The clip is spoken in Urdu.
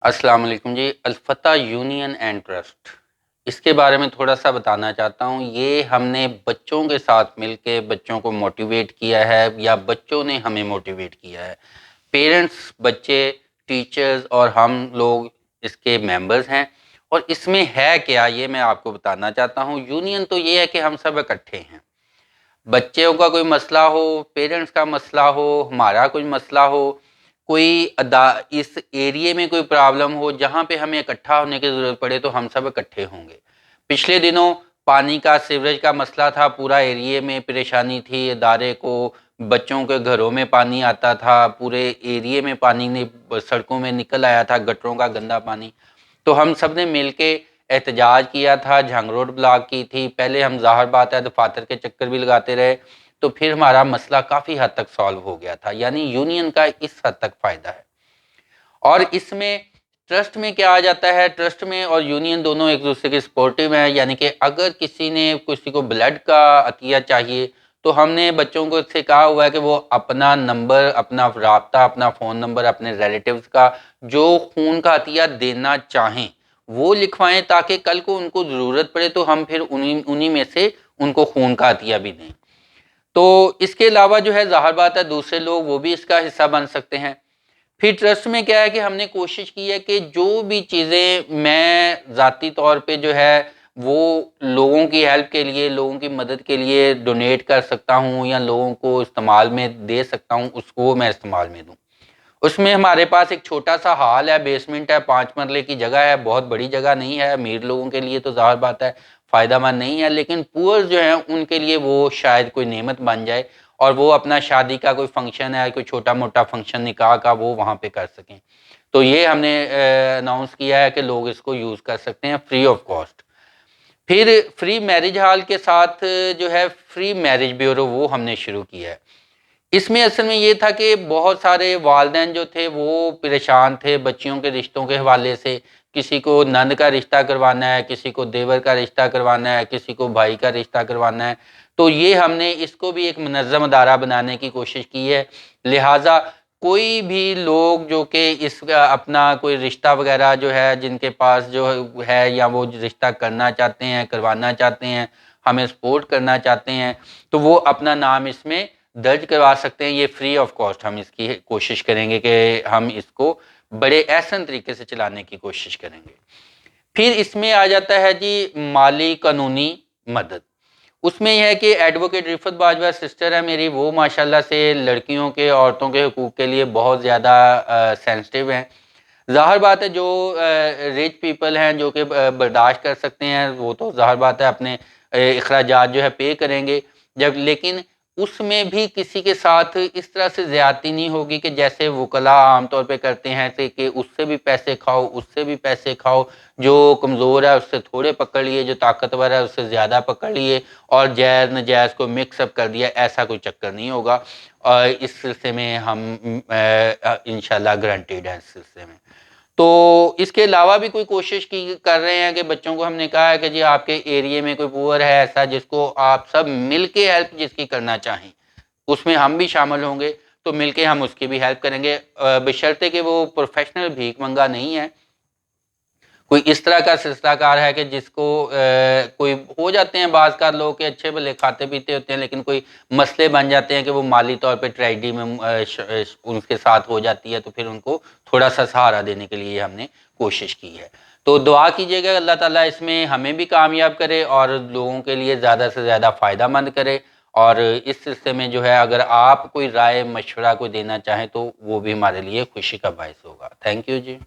السلام علیکم جی، الفتح یونین اینڈ ٹرسٹ اس کے بارے میں تھوڑا سا بتانا چاہتا ہوں۔ یہ ہم نے بچوں کے ساتھ مل کے بچوں کو موٹیویٹ کیا ہے یا بچوں نے ہمیں موٹیویٹ کیا ہے۔ پیرنٹس، بچے، ٹیچرز اور ہم لوگ اس کے ممبرز ہیں، اور اس میں ہے کیا یہ میں آپ کو بتانا چاہتا ہوں۔ یونین تو یہ ہے کہ ہم سب اکٹھے ہیں، بچوں کا کوئی مسئلہ ہو، پیرنٹس کا مسئلہ ہو، ہمارا کوئی مسئلہ ہو، کوئی اس ایریے میں کوئی پرابلم ہو جہاں پہ ہمیں اکٹھا ہونے کی ضرورت پڑے تو ہم سب اکٹھے ہوں گے۔ پچھلے دنوں پانی کا، سیوریج کا مسئلہ تھا، پورا ایریے میں پریشانی تھی، ادارے کو، بچوں کے گھروں میں پانی آتا تھا، پورے ایریے میں پانی سڑکوں میں نکل آیا تھا، گٹروں کا گندا پانی۔ تو ہم سب نے مل کے احتجاج کیا تھا، جھنگ روڈ بلاک کی تھی۔ پہلے ہم ظاہر بات ہے دفاتر کے چکر بھی لگاتے رہے، تو پھر ہمارا مسئلہ کافی حد تک سالو ہو گیا تھا۔ یعنی یونین کا اس حد تک فائدہ ہے۔ اور اس میں ٹرسٹ میں کیا آ جاتا ہے، ٹرسٹ میں اور یونین دونوں ایک دوسرے کے سپورٹیو ہیں۔ یعنی کہ اگر کسی کو بلڈ کا عطیہ چاہیے تو ہم نے بچوں کو سے کہا ہوا ہے کہ وہ اپنا نمبر، اپنا رابطہ، اپنا فون نمبر اپنے ریلیٹیوز کا جو خون کا عطیہ دینا چاہیں وہ لکھوائیں، تاکہ کل کو ان کو ضرورت پڑے تو ہم پھر انہی میں سے ان کو خون کا عطیہ بھی دیں۔ تو اس کے علاوہ جو ہے ظاہر بات ہے دوسرے لوگ وہ بھی اس کا حصہ بن سکتے ہیں۔ پھر ٹرسٹ میں کیا ہے کہ ہم نے کوشش کی ہے کہ جو بھی چیزیں میں ذاتی طور پہ جو ہے وہ لوگوں کی ہیلپ کے لیے، لوگوں کی مدد کے لیے ڈونیٹ کر سکتا ہوں یا لوگوں کو استعمال میں دے سکتا ہوں، اس کو میں استعمال میں دوں۔ اس میں ہمارے پاس ایک چھوٹا سا ہال ہے، بیسمنٹ ہے، 5 مرلے کی جگہ ہے، بہت بڑی جگہ نہیں ہے۔ امیر لوگوں کے لیے تو ظاہر بات ہے فائدہ مند نہیں ہے، لیکن پور جو ہیں ان کے لیے وہ شاید کوئی نعمت بن جائے، اور وہ اپنا شادی کا کوئی فنکشن ہے، کوئی چھوٹا موٹا فنکشن نکاح کا، وہ وہاں پہ کر سکیں۔ تو یہ ہم نے اناؤنس کیا ہے کہ لوگ اس کو یوز کر سکتے ہیں فری آف کاسٹ۔ پھر فری میرج ہال کے ساتھ جو ہے فری میرج بیورو وہ ہم نے شروع کیا ہے۔ اس میں اصل میں یہ تھا کہ بہت سارے والدین جو تھے وہ پریشان تھے بچیوں کے رشتوں کے حوالے سے۔ کسی کو نند کا رشتہ کروانا ہے، کسی کو دیور کا رشتہ کروانا ہے، کسی کو بھائی کا رشتہ کروانا ہے۔ تو یہ ہم نے اس کو بھی ایک منظم ادارہ بنانے کی کوشش کی ہے۔ لہٰذا کوئی بھی لوگ جو کہ اس کا اپنا کوئی رشتہ وغیرہ جو ہے جن کے پاس جو ہے یا وہ رشتہ کرنا چاہتے ہیں، کروانا چاہتے ہیں، ہمیں سپورٹ کرنا چاہتے ہیں، تو وہ اپنا نام اس میں درج کروا سکتے ہیں۔ یہ فری آف کاسٹ ہم اس کی کوشش کریں گے کہ ہم اس کو بڑے احسن طریقے سے چلانے کی کوشش کریں گے۔ پھر اس میں آ جاتا ہے جی مالی قانونی مدد۔ اس میں یہ ہے کہ ایڈوکیٹ رفت باجوہ سسٹر ہے میری، وہ ماشاءاللہ سے لڑکیوں کے، عورتوں کے حقوق کے لیے بہت زیادہ سینسٹیو ہیں۔ ظاہر بات ہے جو ریچ پیپل ہیں جو کہ برداشت کر سکتے ہیں وہ تو ظاہر بات ہے اپنے اخراجات جو ہے پے کریں گے، لیکن اس میں بھی کسی کے ساتھ اس طرح سے زیادتی نہیں ہوگی کہ جیسے وکلاء عام طور پہ کرتے ہیں کہ اس سے بھی پیسے کھاؤ، اس سے بھی پیسے کھاؤ، جو کمزور ہے اس سے تھوڑے پکڑ لیے، جو طاقتور ہے اس سے زیادہ پکڑ لیے، اور جائز نجائز کو مکس اپ کر دیا۔ ایسا کوئی چکر نہیں ہوگا، اور اس سلسلے میں ہم انشاءاللہ گارنٹیڈ ہیں اس سلسلے میں۔ تو اس کے علاوہ بھی کوئی کوشش کر رہے ہیں کہ بچوں کو ہم نے کہا ہے کہ جی آپ کے ایریے میں کوئی پور ہے ایسا جس کو آپ سب مل کے ہیلپ جس کی کرنا چاہیں، اس میں ہم بھی شامل ہوں گے، تو مل کے ہم اس کی بھی ہیلپ کریں گے، بشرطے کہ وہ پروفیشنل بھیک منگا نہیں ہے، کوئی اس طرح کا سلسلہ کار ہے کہ جس کو کوئی ہو جاتے ہیں بعض کا لوگ کہ اچھے بھلے کھاتے پیتے ہوتے ہیں لیکن کوئی مسئلے بن جاتے ہیں کہ وہ مالی طور پہ ٹریجڈی میں ان کے ساتھ ہو جاتی ہے، تو پھر ان کو تھوڑا سا سہارا دینے کے لیے ہم نے کوشش کی ہے۔ تو دعا کیجیے گا اللہ تعالیٰ اس میں ہمیں بھی کامیاب کرے اور لوگوں کے لیے زیادہ سے زیادہ فائدہ مند کرے، اور اس سلسلے میں جو ہے اگر آپ کوئی رائے مشورہ کوئی دینا چاہیں تو وہ بھی ہمارے لیے خوشی کا باعث ہوگا۔ Thank you G.